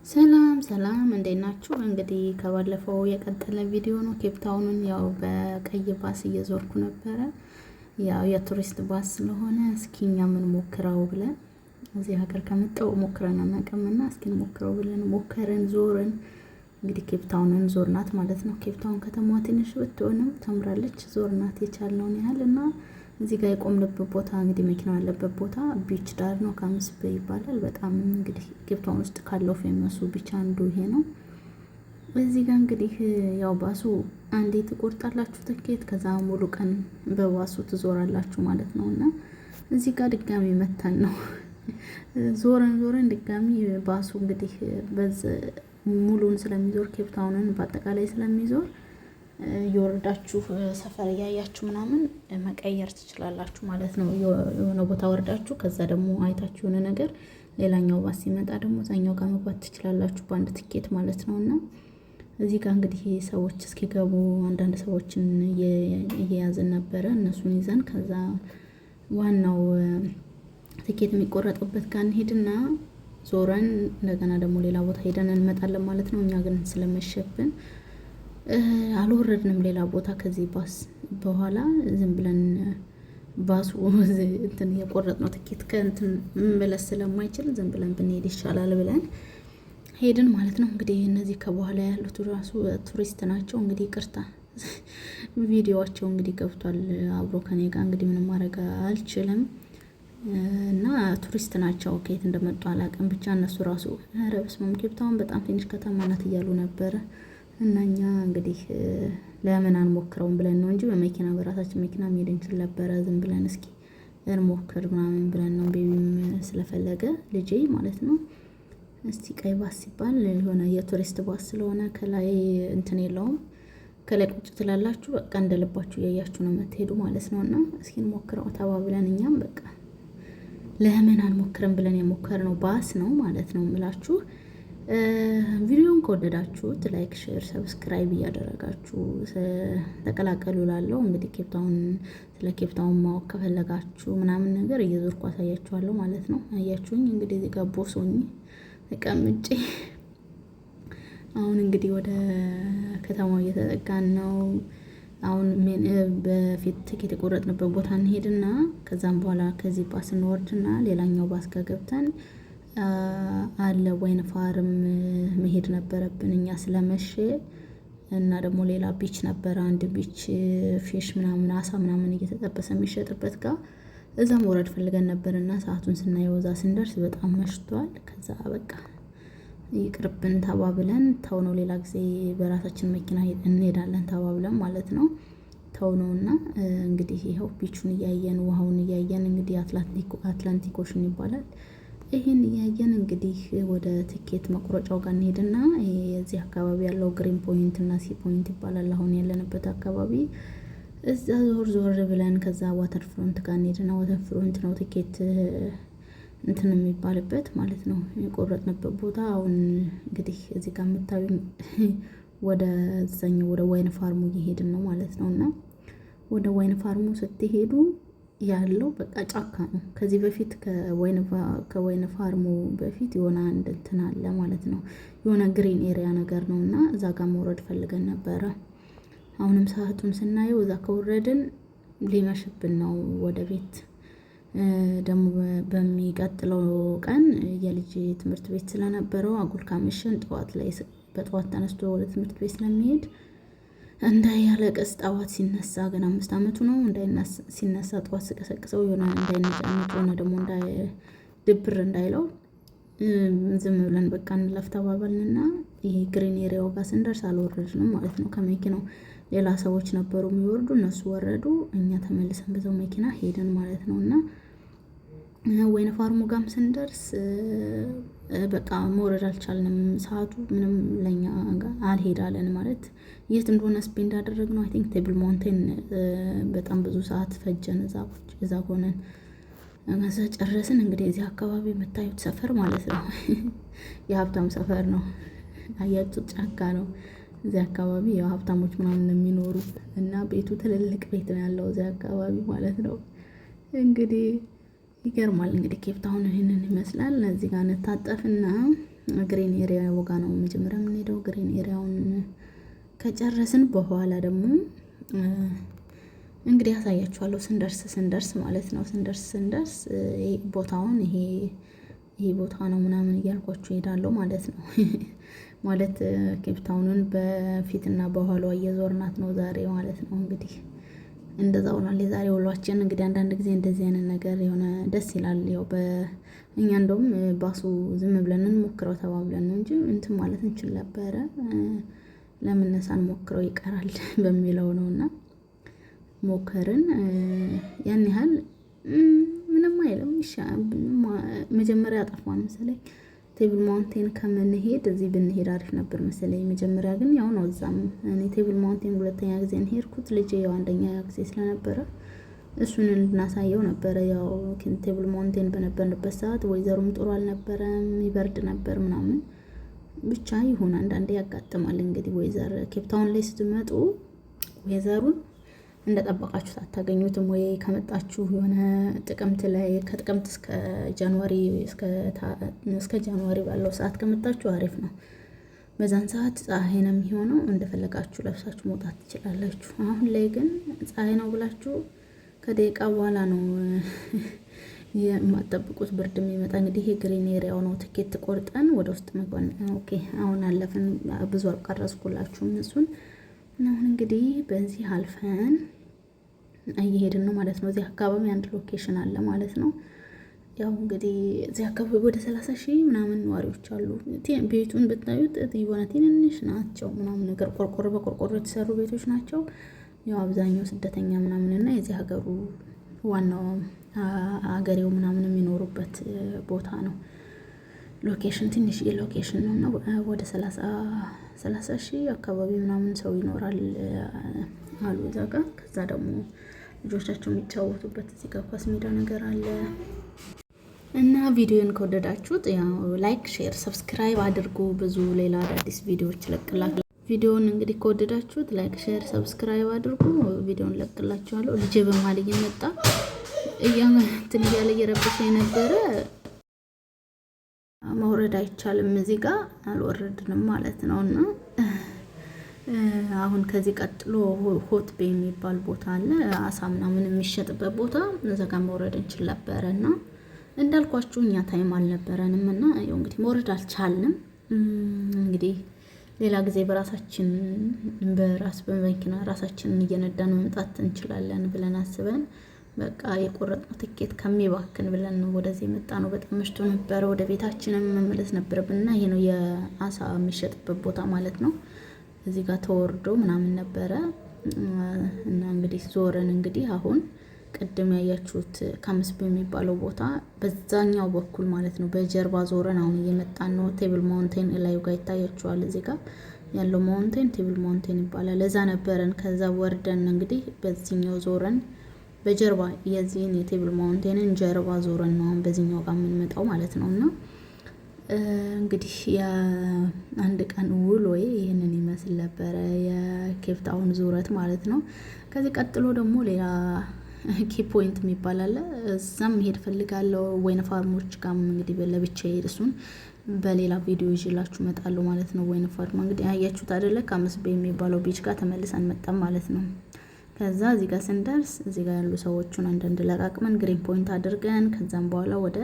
ሰላም ሰላም እንዴት ናችሁ? እንግዲህ ከባለፈው የቀጠለ ቪዲዮ ነው። ኬፕታውንን ያው በቀይ ባስ እየዞርኩ ነበረ። ያው የቱሪስት ባስ ስለሆነ እስኪ እኛ ምን ሞክረው ብለን እዚህ ሀገር ከመጣው ሞክረን አናውቅምና እስኪ ሞክረው ብለን ሞከረን፣ ዞርን። እንግዲህ ኬፕታውንን ዞርናት ማለት ነው። ኬፕታውን ከተማዋ ትንሽ ብትሆንም ታምራለች። ዞርናት የቻልነውን ያህል እና እዚህ ጋር የቆምንበት ቦታ እንግዲህ መኪናው ያለበት ቦታ ቢች ዳር ነው። ካምስ ቤይ ይባላል። በጣም እንግዲህ ኬፕታውን ውስጥ ካለው ፌመሱ ቢች አንዱ ይሄ ነው። እዚህ ጋር እንግዲህ ያው ባሱ አንዴ ትቆርጣላችሁ ትኬት፣ ከዛ ሙሉ ቀን በባሱ ትዞራላችሁ ማለት ነው። እና እዚህ ጋር ድጋሚ መታን ነው ዞረን ድጋሚ ባሱ እንግዲህ ሙሉን ስለሚዞር ኬፕታውንን በአጠቃላይ ስለሚዞር የወርዳችሁ ሰፈር ያያችሁ ምናምን መቀየር ትችላላችሁ ማለት ነው። የሆነ ቦታ ወርዳችሁ ከዛ ደግሞ አይታችሁ የሆነ ነገር ሌላኛው ባስ ሲመጣ ደግሞ እዛኛው ጋር መግባት ትችላላችሁ በአንድ ትኬት ማለት ነውና እዚህ ጋር እንግዲህ ሰዎች እስኪገቡ አንዳንድ ሰዎችን እየያዝን ነበረ። እነሱን ይዘን ከዛ ዋናው ትኬት የሚቆረጥበት ጋር እንሄድና ዞረን እንደገና ደግሞ ሌላ ቦታ ሄደን እንመጣለን ማለት ነው። እኛ ግን ስለመሸብን አልወረድንም ሌላ ቦታ። ከዚህ ባስ በኋላ ዝም ብለን ባሱ እንትን የቆረጥነው ትኬት ከእንትን መመለስ ስለማይችል ዝም ብለን ብንሄድ ይሻላል ብለን ሄድን ማለት ነው። እንግዲህ እነዚህ ከበኋላ ያሉት ራሱ ቱሪስት ናቸው። እንግዲህ ቅርታ ቪዲዮዋቸው እንግዲህ ገብቷል አብሮ ከኔ ጋር እንግዲህ ምንም ማድረግ አልችልም። እና ቱሪስት ናቸው። ከየት እንደመጡ አላውቅም። ብቻ እነሱ ራሱ ኧረ በስመ አብ ኬፕታውን በጣም ትንሽ ከተማ ናት እያሉ ነበረ። እና እኛ እንግዲህ ለምን አንሞክረውም ብለን ነው እንጂ በመኪና በራሳችን መኪና መሄድ እንችል ነበረ። ዝም ብለን እስኪ እንሞክር ምናምን ብለን ነው። ቤቢም ስለፈለገ ልጄ ማለት ነው። እስቲ ቀይ ባስ ሲባል የሆነ የቱሪስት ባስ ስለሆነ ከላይ እንትን የለውም። ከላይ ቁጭ ትላላችሁ በቃ እንደልባችሁ እያያችሁ ነው የምትሄዱ ማለት ነውና እስኪ እንሞክረው ተባብለን እኛም በቃ ለምን አንሞክርም ብለን የሞከርነው ባስ ነው ማለት ነው የምላችሁ። ቪዲዮን ከወደዳችሁት ላይክ፣ ሼር፣ ሰብስክራይብ እያደረጋችሁ ተቀላቀሉ ላለው እንግዲህ ኬፕታውን ስለ ኬፕታውን ማወቅ ከፈለጋችሁ ምናምን ነገር እየዞርኩ አሳያችኋለሁ ማለት ነው። አያችሁኝ እንግዲህ እዚህ ጋር ቦሶኝ ተቀምጬ አሁን እንግዲህ ወደ ከተማው እየተጠጋን ነው። አሁን በፊት ትኬት የቆረጥንበት ቦታ እንሄድና ከዛም በኋላ ከዚህ ባስ እንወርድና ሌላኛው ባስ ጋር ገብተን አለ ወይን ፋርም መሄድ ነበረብን እኛ ስለመሸ እና ደግሞ ሌላ ቢች ነበረ። አንድ ቢች ፊሽ ምናምን አሳ ምናምን እየተጠበሰ የሚሸጥበት ጋር እዛም ወረድ ፈልገን ነበርና ሰዓቱን ስናየው እዛ ስንደርስ በጣም መሽቷል። ከዛ በቃ ይቅርብን ተባብለን ተው ነው ሌላ ጊዜ በራሳችን መኪና እንሄዳለን ተባብለን ማለት ነው። ተው ነውና እንግዲህ ይኸው ቢቹን እያየን ውሃውን እያየን እንግዲህ አትላንቲክ ኦሽን ይባላል። ይሄን እያየን እንግዲህ ወደ ትኬት መቁረጫው ጋር እንሄድና እዚህ አካባቢ ያለው ግሪን ፖይንት እና ሲ ፖይንት ይባላል አሁን ያለንበት አካባቢ። እዛ ዞር ብለን ከዛ ዋተር ፍሮንት ጋር እንሄድና ዋተር ፍሮንት ነው ትኬት እንትን የሚባልበት ማለት ነው የቆረጥንበት ቦታ። አሁን እንግዲህ እዚህ ጋር የምታዩኝ ወደ እዛኛው ወደ ዋይን ፋርሙ እየሄድን ነው ማለት ነውና ወደ ዋይን ፋርሙ ስትሄዱ ያለው በቃ ጫካ ነው። ከዚህ በፊት ከወይን ፋርሙ በፊት የሆነ አንድ እንትን አለ ማለት ነው የሆነ ግሪን ኤሪያ ነገር ነውና እዛ ጋር መውረድ ፈልገን ነበረ። አሁንም ሰዓቱን ስናየው እዛ ከወረድን ሊመሽብን ነው ወደ ቤት። ደግሞ በሚቀጥለው ቀን የልጅ ትምህርት ቤት ስለነበረው አጉል ካመሸን በጠዋት ተነስቶ ወደ ትምህርት ቤት ስለሚሄድ እንዳያለቅስ ጠዋት ሲነሳ ገና 5 አመቱ ነው ሲነሳ ጠዋት ስቀሰቅሰው የሆነ እንዳይነጫነጭ ሆነ ደግሞ ድብር እንዳይለው ዝም ብለን በቃ እንለፍ ተባባልንና ይሄ ግሪን ኤሪያው ጋር ስንደርስ አልወረድንም ማለት ነው ከመኪናው። ሌላ ሰዎች ነበሩ የሚወርዱ እነሱ ወረዱ። እኛ ተመልሰን በዛው መኪና ሄደን ማለት ነውና ወይን ፋርሙ ጋም ስንደርስ በቃ መውረድ አልቻልንም። ሰዓቱ ምንም ለኛ አልሄዳለን ማለት የት እንደሆነ ስፔንድ አደረግነው። አይ ቲንክ ቴብል ማውንቴን በጣም ብዙ ሰዓት ፈጀን እዛ ሆነን ከዛ ጨረስን። እንግዲህ እዚህ አካባቢ የምታዩት ሰፈር ማለት ነው የሀብታም ሰፈር ነው። አያችሁ ጫካ ነው እዚህ አካባቢ ያው ሀብታሞች ምናምን የሚኖሩ እና ቤቱ ትልልቅ ቤት ነው ያለው እዚህ አካባቢ ማለት ነው። እንግዲህ ይገርማል። እንግዲህ ኬፕታውን ይሄንን ይመስላል። እዚህ ጋር እንታጠፍና ግሪን ኤሪያ ወጋ ነው መጀመሪያ የምንሄደው። ግሪን ኤሪያውን ከጨረስን በኋላ ደግሞ እንግዲህ ያሳያችኋለሁ ስንደርስ ማለት ነው። ስንደርስ ቦታውን ይሄ ቦታ ነው ምናምን እያልኳችሁ እሄዳለሁ ማለት ነው። ማለት ኬፕታውንን በፊትና በኋላዋ እየዞርናት ነው ዛሬ ማለት ነው። እንግዲህ እንደዛ ሆኗል የዛሬ ውሏችን። እንግዲህ አንዳንድ ጊዜ እንደዚህ አይነት ነገር የሆነ ደስ ይላል። ያው እኛ እንደውም ባሱ ዝም ብለን እንሞክረው ተባብለን ነው እንጂ እንትን ማለት እንችል ነበረ። ለምን ሳንሞክረው ይቀራል በሚለው ነውና ሞከርን። ያን ያህል ምንም አይልም። መጀመሪያ አጠፋን መሰለኝ። ቴብል ማውንቴን ከምንሄድ እዚህ ብንሄድ አሪፍ ነበር መሰለኝ። መጀመሪያ ግን ያው ነው እዛም እኔ ቴብል ማውንቴን ሁለተኛ ጊዜ ሄድኩት። ልጄ ያው አንደኛ ጊዜ ስለነበረ እሱን እንድናሳየው ነበረ። ያው ቴብል ማውንቴን በነበርንበት ሰዓት ወይዘሩም ጥሩ አልነበረም፣ ይበርድ ነበር ምናምን። ብቻ ይሁን አንዳንዴ ያጋጥማል። እንግዲህ ወይዘር ኬፕታውን ላይ ስትመጡ ወይዘሩን እንደጠበቃችሁት አታገኙትም። ወይ ከመጣችሁ የሆነ ጥቅምት ላይ ከጥቅምት እስከ ጃንዋሪ ባለው ሰዓት ከመጣችሁ አሪፍ ነው። በዛን ሰዓት ፀሐይ ነው የሚሆነው። እንደፈለጋችሁ ለብሳችሁ መውጣት ትችላላችሁ። አሁን ላይ ግን ፀሐይ ነው ብላችሁ ከደቂቃ በኋላ ነው የማጠብቁት ብርድ የሚመጣ። እንግዲህ ይሄ ግሪን ኤሪያው ነው። ትኬት ቆርጠን ወደ ውስጥ መግባት። ኦኬ አሁን አለፍን። ብዙ አልቀረጽኩላችሁም እሱን። አሁን እንግዲህ በዚህ አልፈን እየሄድን ነው ማለት ነው። እዚህ አካባቢ አንድ ሎኬሽን አለ ማለት ነው። ያው እንግዲህ እዚህ አካባቢ ወደ 30,000 ምናምን ነዋሪዎች አሉ። ቤቱን ብታዩት የሆነ ትንንሽ ናቸው ምናምን ነገር በቆርቆሮ የተሰሩ ቤቶች ናቸው። ያው አብዛኛው ስደተኛ ምናምን እና የዚህ ሀገሩ ዋናው አገሬው ምናምን የሚኖሩበት ቦታ ነው። ሎኬሽን ትንሽ ሎኬሽን ነው እና ወደ 30,000 አካባቢ ምናምን ሰው ይኖራል አሉ እዛ ጋር። ከዛ ደግሞ ልጆቻቸው የሚጫወቱበት እዚህ ጋር ኳስ ሜዳ ነገር አለ። እና ቪዲዮን ከወደዳችሁት ያው ላይክ፣ ሼር፣ ሰብስክራይብ አድርጉ። ብዙ ሌላ አዳዲስ ቪዲዮዎች ለቅላችኋለሁ። ቪዲዮውን እንግዲህ ከወደዳችሁት ላይክ፣ ሼር፣ ሰብስክራይብ አድርጉ። ቪዲዮውን ለቅላችኋለሁ። ልጄ በመሀል እየመጣ እንትን እያለ እየረበሸ የነበረ መውረድ አይቻልም። እዚህ ጋር አልወረድንም ማለት ነው። እና አሁን ከዚህ ቀጥሎ ሆት ቤ የሚባል ቦታ አለ፣ አሳ ምናምን የሚሸጥበት ቦታ። እዛ ጋር መውረድ እንችል ነበረ እና እንዳልኳችሁ እኛ ታይም አልነበረንም እና ያው እንግዲህ መውረድ አልቻልንም። እንግዲህ ሌላ ጊዜ በመኪና ራሳችንን እየነዳን መምጣት እንችላለን ብለን አስበን በቃ የቆረጥነው ትኬት ከሚባክን ብለን ወደዚህ የመጣ ነው። በጣም መሽቶ ነበረ። ወደ ቤታችንም መመለስ ነበረብንና ይሄ ነው የአሳ የሚሸጥበት ቦታ ማለት ነው። እዚህ ጋር ተወርዶ ምናምን ነበረ እና እንግዲህ ዞረን እንግዲህ አሁን ቅድም ያያችሁት ካምስ በሚባለው ቦታ በዛኛው በኩል ማለት ነው በጀርባ ዞረን አሁን እየመጣን ነው። ቴብል ማውንቴን ላዩ ጋር ይታያችኋል። እዚህ ጋር ያለው ማውንቴን ቴብል ማውንቴን ይባላል። እዛ ነበረን። ከዛ ወርደን እንግዲህ በዚህኛው ዞረን በጀርባ የዚህን የቴብል ማውንቴንን ጀርባ ዞረን ነው አሁን በዚህኛው ጋር የምንመጣው ማለት ነው። እና እንግዲህ የአንድ ቀን ውሎ ይህንን ይመስል ነበረ የኬፕታውን ዙረት ማለት ነው። ከዚህ ቀጥሎ ደግሞ ሌላ ኪ ፖይንት የሚባል አለ። እዛም መሄድ ፈልጋለሁ። ወይን ፋርሞች ጋርም እንግዲህ ለብቻ ሄድ እሱን በሌላ ቪዲዮ ይዤላችሁ እመጣለሁ ማለት ነው። ወይን ፋርም እንግዲህ አያችሁት አይደለ? ካምስ ቤይ የሚባለው ቢች ጋር ተመልሰን መጣን ማለት ነው። ከዛ እዚህ ጋር ስንደርስ እዚህ ጋር ያሉ ሰዎችን አንዳንድ ለቃቅመን ግሪን ፖይንት አድርገን ከዛም በኋላ ወደ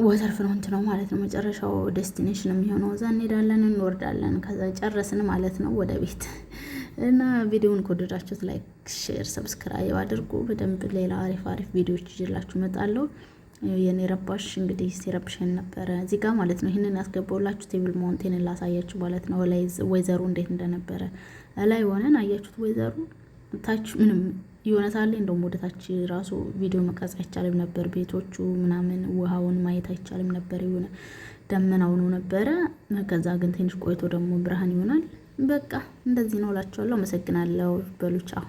ወተር ፍሮንት ነው ማለት ነው መጨረሻው ዴስቲኔሽን የሚሆነው። እዛ እንሄዳለን፣ እንወርዳለን። ከዛ ጨረስን ማለት ነው ወደ ቤት። እና ቪዲዮውን ከወደዳችሁት ላይክ፣ ሼር፣ ሰብስክራይብ አድርጉ። በደንብ ሌላ አሪፍ ቪዲዮዎች ይዤላችሁ እመጣለሁ። የኔ ረባሽ እንግዲህ ሲረብሽን ነበረ እዚህ ጋር ማለት ነው። ይሄንን ያስገባውላችሁ ቴብል ማውንቴንን ላሳያችሁ ማለት ነው። ላይ ወይዘሩ እንዴት እንደነበረ ላይ ሆነን አያችሁት። ወይዘሩ ታች ምንም ይሆነታል። እንደውም ወደ ታች ራሱ ቪዲዮ መቅረጽ አይቻልም ነበር። ቤቶቹ ምናምን ውሃውን ማየት አይቻልም ነበር። የሆነ ደመናው ነው ነበረ። ከዛ ግን ትንሽ ቆይቶ ደግሞ ብርሃን ይሆናል። በቃ እንደዚህ ነው እላችኋለሁ። አመሰግናለሁ። በሉ ቻው።